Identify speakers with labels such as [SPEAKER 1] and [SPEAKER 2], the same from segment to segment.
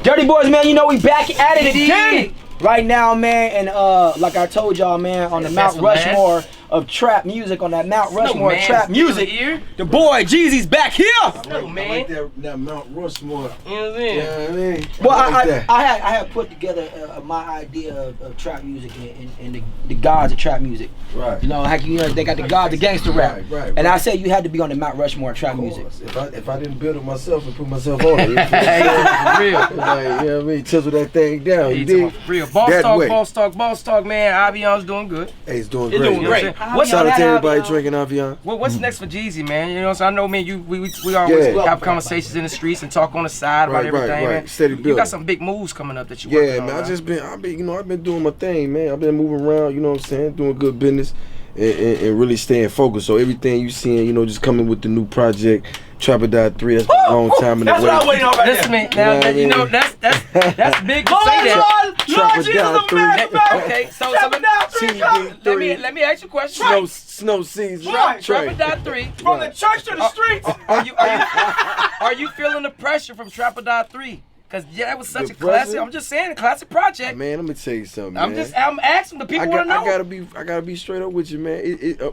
[SPEAKER 1] Durtty Boys, man, you know we back at it again. Right now, man, and like I told y'all, man, on the Mount Rushmore of trap music, on that Mount Rushmore of trap music, the boy Jeezy's back here.
[SPEAKER 2] I like that Mount Rushmore. You know what I mean?
[SPEAKER 1] Well, I had put together my idea of trap music and the gods of trap music.
[SPEAKER 2] Right.
[SPEAKER 1] You know, they got the gods of gangster rap.
[SPEAKER 2] Right.
[SPEAKER 1] And I said you had to be on the Mount Rushmore of trap music.
[SPEAKER 2] If I didn't build it myself and put myself on it, for real. Like, you know what I mean? Chisel that thing down. You dig?
[SPEAKER 3] Real. Boss talk, man. Avion's doing good.
[SPEAKER 2] Hey, it's doing
[SPEAKER 1] It's
[SPEAKER 2] great.
[SPEAKER 1] doing great.
[SPEAKER 2] Shout out to everybody drinking Avion.
[SPEAKER 3] Well, what's next for Jeezy, man? You know, so I know, man, we always have conversations in the streets and talk on the side about everything, man.
[SPEAKER 2] Steady building.
[SPEAKER 3] You got some big moves coming up that you working on.
[SPEAKER 2] Man, I've been doing my thing, man. I've been moving around, you know what I'm saying, doing good business and really staying focused. So everything you seeing, you know, just coming with the new project, Trap or Die 3, that's been a long time in the way.
[SPEAKER 1] That's what I'm waiting on right
[SPEAKER 3] Listen, man, now, you know, that's big to say that.
[SPEAKER 1] Lord Jesus,
[SPEAKER 3] Okay, so let me ask you a question.
[SPEAKER 2] Snow season.
[SPEAKER 3] Trap or Die 3.
[SPEAKER 1] From the church to the streets.
[SPEAKER 3] Are you feeling the pressure from Trap or Die 3? Because that was such a
[SPEAKER 2] pressure?
[SPEAKER 3] classic. I'm just saying, a classic project.
[SPEAKER 2] Man, let me tell you something,
[SPEAKER 3] I'm asking the people want to know.
[SPEAKER 2] I gotta be straight up with you, man.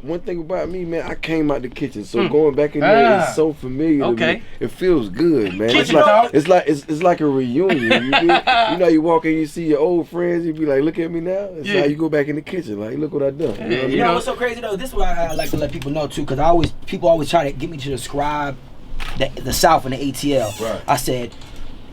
[SPEAKER 2] One thing about me, man, I came out the kitchen, so going back in there is so familiar to me. It feels good, man. It's like a reunion. You know, you walk in, you see your old friends, you be like, look at me now. It's like you go back in the kitchen, like, look what I done.
[SPEAKER 1] You know what's so crazy though? This is what I like to let people know too, because people always try to get me to describe the South and the ATL.
[SPEAKER 2] Right.
[SPEAKER 1] I said,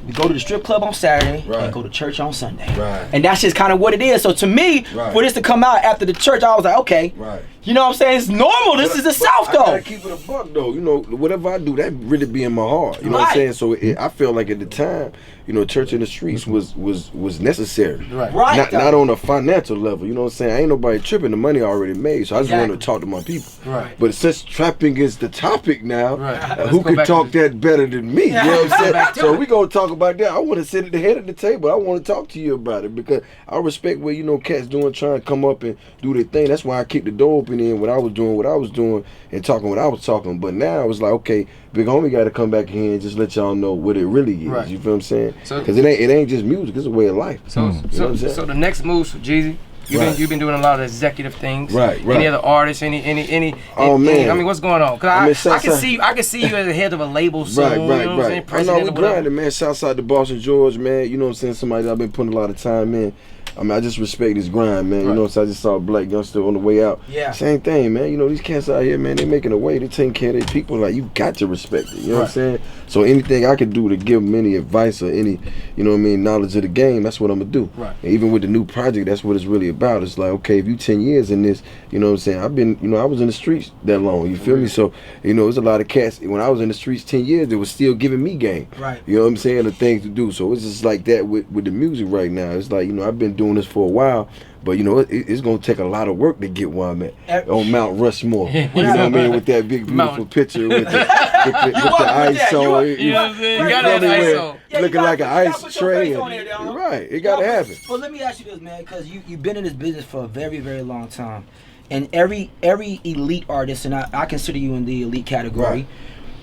[SPEAKER 1] we go to the strip club on Saturday
[SPEAKER 2] Right.
[SPEAKER 1] and go to church on Sunday.
[SPEAKER 2] Right.
[SPEAKER 1] And that's just kind of what it is. So to me, for this to come out after the church, I was like, okay.
[SPEAKER 2] Right.
[SPEAKER 1] You know what I'm saying? It's normal. This is the South, though.
[SPEAKER 2] I gotta keep it a buck, though. You know, whatever I do, that really be in my heart. You know what I'm saying? So I feel like at the time, you know, church in the streets was necessary.
[SPEAKER 1] Right.
[SPEAKER 2] Not on a financial level. You know what I'm saying? Ain't nobody tripping. The money already made. So I just want to talk to my people.
[SPEAKER 3] Right.
[SPEAKER 2] But since trapping is the topic now, who
[SPEAKER 3] go
[SPEAKER 2] can talk that better than me? You know what I'm saying? So we gonna talk about that. I want to sit at the head of the table. I want to talk to you about it because I respect what, you know, cats doing, trying to come up and do their thing. That's why I keep the door open in when I was doing what I was doing and talking what I was talking. But now it's like, okay, big homie got to come back here and just let y'all know what it really is.
[SPEAKER 3] Right.
[SPEAKER 2] You feel what I'm saying? Because it ain't just music. It's a way of life.
[SPEAKER 3] So the next moves for Jeezy. You've been doing a lot of executive things.
[SPEAKER 2] Right.
[SPEAKER 3] Any other artists? Any?
[SPEAKER 2] Oh man.
[SPEAKER 3] I mean, what's going on? Cause I can see you as the head of a label soon.
[SPEAKER 2] Right.
[SPEAKER 3] You know what I'm saying?
[SPEAKER 2] I know we grinding, man. Southside to Boston, George, man. You know what I'm saying? Somebody that I've been putting a lot of time in. I mean, I just respect his grind, man. You know, so I just saw a black youngster on the way out.
[SPEAKER 1] Yeah.
[SPEAKER 2] Same thing, man. You know, these cats out here, man, they making a way. They taking care of their people. Like, you got to respect it. You know what I'm saying? So anything I can do to give them any advice or any, you know what I mean, knowledge of the game, that's what I'm going to do.
[SPEAKER 3] Right.
[SPEAKER 2] And even with the new project, that's what it's really about. It's like, okay, if you 10 years in this, you know what I'm saying? I've been, you know, I was in the streets that long. You feel me? So, you know, there's a lot of cats. When I was in the streets 10 years, they was still giving me game.
[SPEAKER 1] Right.
[SPEAKER 2] You know what I'm saying? The things to do. So it's just like that with the music right now. It's like, you know, I've been doing this for a while. But you know, it's gonna take a lot of work to get where I'm at on Mount Rushmore. You know what I mean? With that big beautiful picture with the ice on it.
[SPEAKER 3] You know what I'm saying? You got that ice on.
[SPEAKER 2] Looking like an ice tray. Right, it gotta happen.
[SPEAKER 1] Well, let me ask you this, man, because you've been in this business for a very, very long time, and every elite artist, and I consider you in the elite category.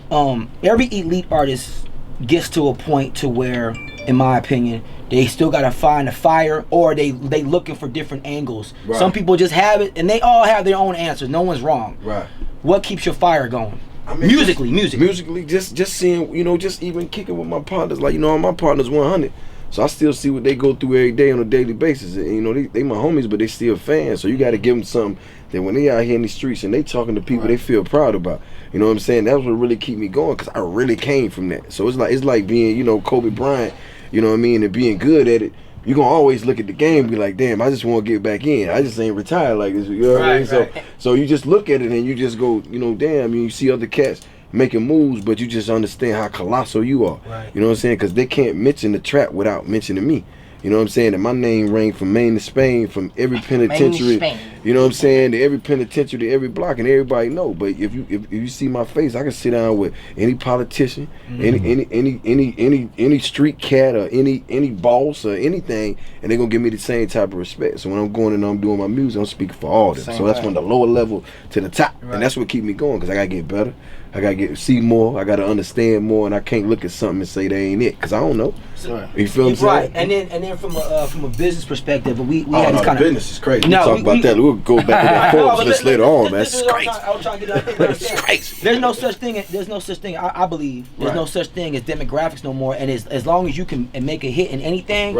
[SPEAKER 1] Every elite artist gets to a point to where, in my opinion, they still gotta find a fire, or they looking for different angles. Right. Some people just have it, and they all have their own answers. No one's wrong.
[SPEAKER 2] Right.
[SPEAKER 1] What keeps your fire going? I mean, musically,
[SPEAKER 2] just seeing, you know, just even kicking with my partners. Like, you know, my partners 100, so I still see what they go through every day on a daily basis. And, you know, they my homies, but they still fans. So you got to give them something that when they out here in the streets and they talking to people they feel proud about. You know what I'm saying? That's what really keep me going, because I really came from that. So it's like being, you know, Kobe Bryant. You know what I mean? And being good at it, you're going to always look at the game and be like, damn, I just want to get back in. I just ain't retired like this. You know what I mean? So you just look at it and you just go, you know, damn, you see other cats making moves, but you just understand how colossal you are. Right. You know what I'm saying? Because they can't mention the trap without mentioning me. You know what I'm saying? And my name rang from Maine to Spain, from every penitentiary. You know what I'm saying? To every penitentiary, to every block, and everybody know. But if you see my face, I can sit down with any politician, any street cat, or any boss or anything, and they're gonna give me the same type of respect. So when I'm going and I'm doing my music, I'm speaking for all of them. So that's from the lower level to the top, and that's what keep me going, because I gotta get better. I gotta see more. I gotta understand more, and I can't look at something and say they ain't it, cause I don't know. You feel what I'm saying?
[SPEAKER 1] Right, and then from a business perspective, we had this kind of
[SPEAKER 2] business is crazy. No, we talk about that. We'll go back to that Forbes list later on, man. It's crazy.
[SPEAKER 1] I was trying to get that. It's crazy. There's no such thing. I believe there's no such thing as demographics no more. And as long as you can make a hit in anything,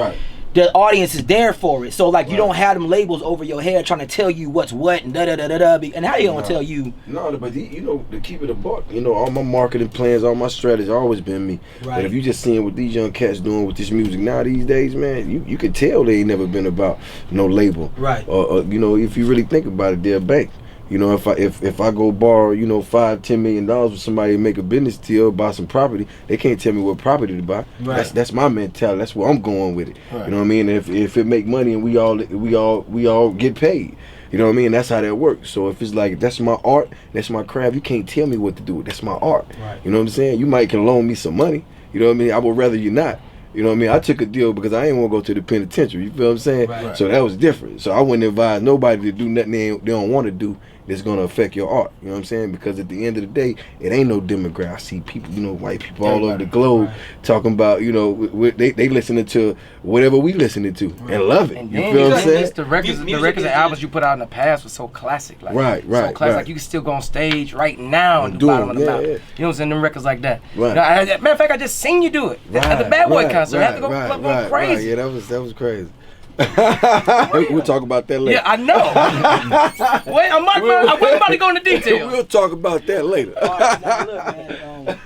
[SPEAKER 1] the audience is there for it. So like you don't have them labels over your head trying to tell you what's what and da da da da da. And how you gonna tell you?
[SPEAKER 2] No, but you know, to keep it a buck, you know, all my marketing plans, all my strategy always been me. Right. But if you just seeing what these young cats doing with this music now these days, man, you can tell they ain't never been about no label.
[SPEAKER 1] Right.
[SPEAKER 2] Or you know, if you really think about it, they're a bank. You know, if I go borrow, you know, $5-10 million with somebody to make a business deal, buy some property, they can't tell me what property to buy. Right. That's my mentality. That's where I'm going with it. Right. You know what I mean? If it make money and we all get paid. You know what I mean? That's how that works. So if it's like that's my art, that's my craft, you can't tell me what to do. That's my art. Right. You know what I'm saying? You might can loan me some money. You know what I mean? I would rather you not. You know what I mean? I took a deal because I ain't want to go to the penitentiary. You feel what I'm saying? Right. So that was different. So I wouldn't advise nobody to do nothing they don't want to do that's going to affect your art. You know what I'm saying? Because at the end of the day, it ain't no demographic. I see people, you know, white people all over the globe talking about, you know, they listening to whatever we listening to and love it. And you feel what I'm saying?
[SPEAKER 3] The records and albums you put out in the past was so classic. Like, so classic. Like you can still go on stage right now and do bottom of the mountain. You know what I'm saying? Them records like that. Right. Matter of fact, I just seen you do it at the Bad Boy concert. I had to go crazy.
[SPEAKER 2] Right. Yeah, that was crazy. We'll talk about that later.
[SPEAKER 3] Yeah, I know. Wait, I'm about to go into details.
[SPEAKER 2] We'll talk about that later.
[SPEAKER 1] Now look,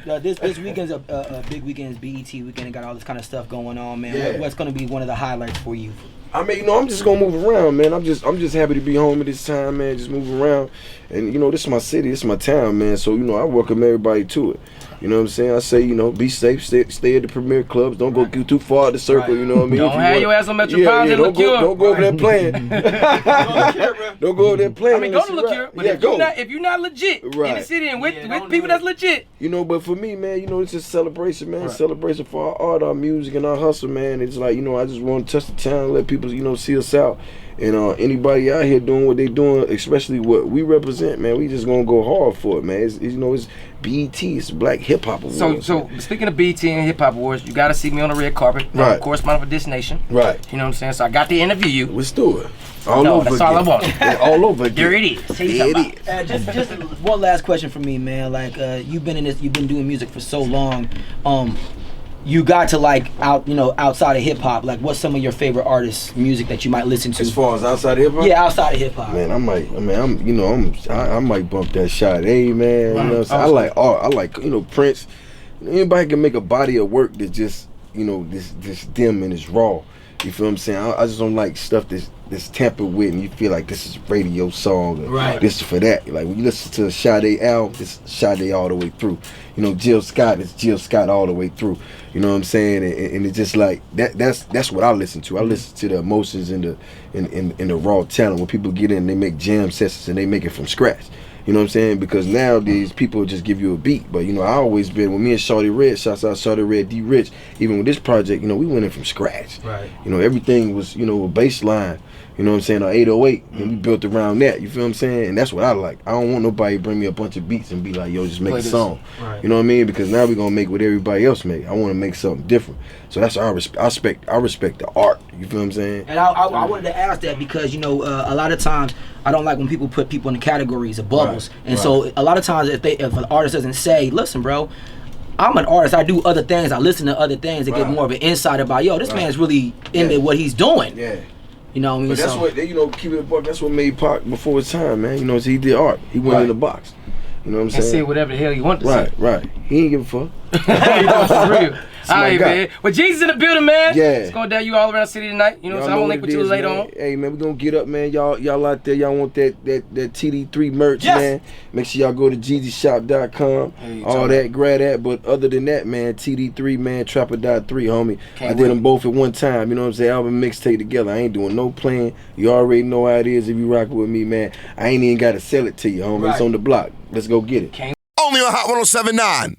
[SPEAKER 1] man. This weekend's a big weekend. It's BET weekend. And got all this kind of stuff going on, man. Yeah. What's going to be one of the highlights for you?
[SPEAKER 2] I mean, you know, I'm just gonna move around, man. I'm just happy to be home at this time, man. Just move around, and you know, this is my city, this is my town, man. So you know, I welcome everybody to it. You know what I'm saying? I say, you know, be safe, stay at the premier clubs. Don't go too far out the circle. You know what I mean?
[SPEAKER 3] Don't have your ass on Metropolitan.
[SPEAKER 2] Don't go over there playing. Don't go over there playing.
[SPEAKER 3] I mean, go to Liqueur, but if you're not legit in the city and with people that's legit.
[SPEAKER 2] You know, but for me, man, you know, it's just a celebration, man. Celebration for our art, our music, and our hustle, man. It's like, you know, I just want to touch the town, let people, you know, see us out. And anybody out here doing what they doing, especially what we represent, man, we just gonna go hard for it, man. It's you know, it's BET, it's Black Hip Hop Awards.
[SPEAKER 3] So speaking of BET and Hip Hop Awards, you gotta see me on the red carpet.
[SPEAKER 2] Right.
[SPEAKER 3] I'm correspondent for This Nation.
[SPEAKER 2] Right.
[SPEAKER 3] You know what I'm saying? So I got to interview you.
[SPEAKER 2] Let's do it.
[SPEAKER 3] That's all I want.
[SPEAKER 2] All over again.
[SPEAKER 3] There it is.
[SPEAKER 1] Just one last question for me, man. Like you've been doing music for so long. You got to outside of hip hop. Like, what's some of your favorite artists' music that you might listen to?
[SPEAKER 2] As far as outside of hip hop?
[SPEAKER 1] Yeah, outside of hip hop.
[SPEAKER 2] Man, I might bump that shot. Hey, man, you know what I'm saying? I like art. I like, you know, Prince. Anybody can make a body of work that just, you know, this dim and it's raw. You feel what I'm saying? I just don't like stuff that's tampered with and you feel like this is a radio song. Right. This is for that. Like when you listen to Sade album, it's Sade all the way through. You know, Jill Scott, it's Jill Scott all the way through. You know what I'm saying? And it's just like that's what I listen to. I listen to the emotions and the raw talent. When people get in, they make jam sessions and they make it from scratch. You know what I'm saying? Because nowadays people just give you a beat. But you know, I always been with me and Shawty Red, shouts out Shawty Red D Rich, even with this project, you know, we went in from scratch. Right. You know, everything was, you know, a baseline. You know what I'm saying, or 808, and we built around that, you feel what I'm saying? And that's what I like. I don't want nobody to bring me a bunch of beats and be like, yo, just make a song. Right. You know what I mean? Because now we're going to make what everybody else make. I want to make something different. So that's I respect the art, you feel what I'm saying?
[SPEAKER 1] And I wanted to ask that because, you know, a lot of times, I don't like when people put people in the categories of bubbles. Right. And so a lot of times if an artist doesn't say, listen, bro, I'm an artist. I do other things. I listen to other things to get more of an insight about, yo, this man's really into what he's doing. Yeah. You know what I mean?
[SPEAKER 2] But that's what, you know, keep it a buck, that's what made Pac before his time, man. You know, he did art. He went in the box. You know what I'm saying?
[SPEAKER 3] And say whatever the hell he wanted to say.
[SPEAKER 2] Right. He ain't give a fuck.
[SPEAKER 3] You know, for real. All right, man. Well, Jeezy's in the building, man.
[SPEAKER 2] Yeah.
[SPEAKER 3] It's going down you all around the city tonight. You know what I'm saying? I'm going to link with you later on.
[SPEAKER 2] Hey, man, we're going to get up, man. Y'all out there, y'all want that TD3 merch, man. Make sure y'all go to JeezyShop.com. Hey, all that, grab that. But other than that, man, TD3, man, Trapper.3, homie. I did them both at one time. You know what I'm saying? Album mixtape together. I ain't doing no playing. You already know how it is if you rockin' with me, man. I ain't even got to sell it to you, homie. It's on the block. Let's go get it.
[SPEAKER 4] Only on Hot 107.9.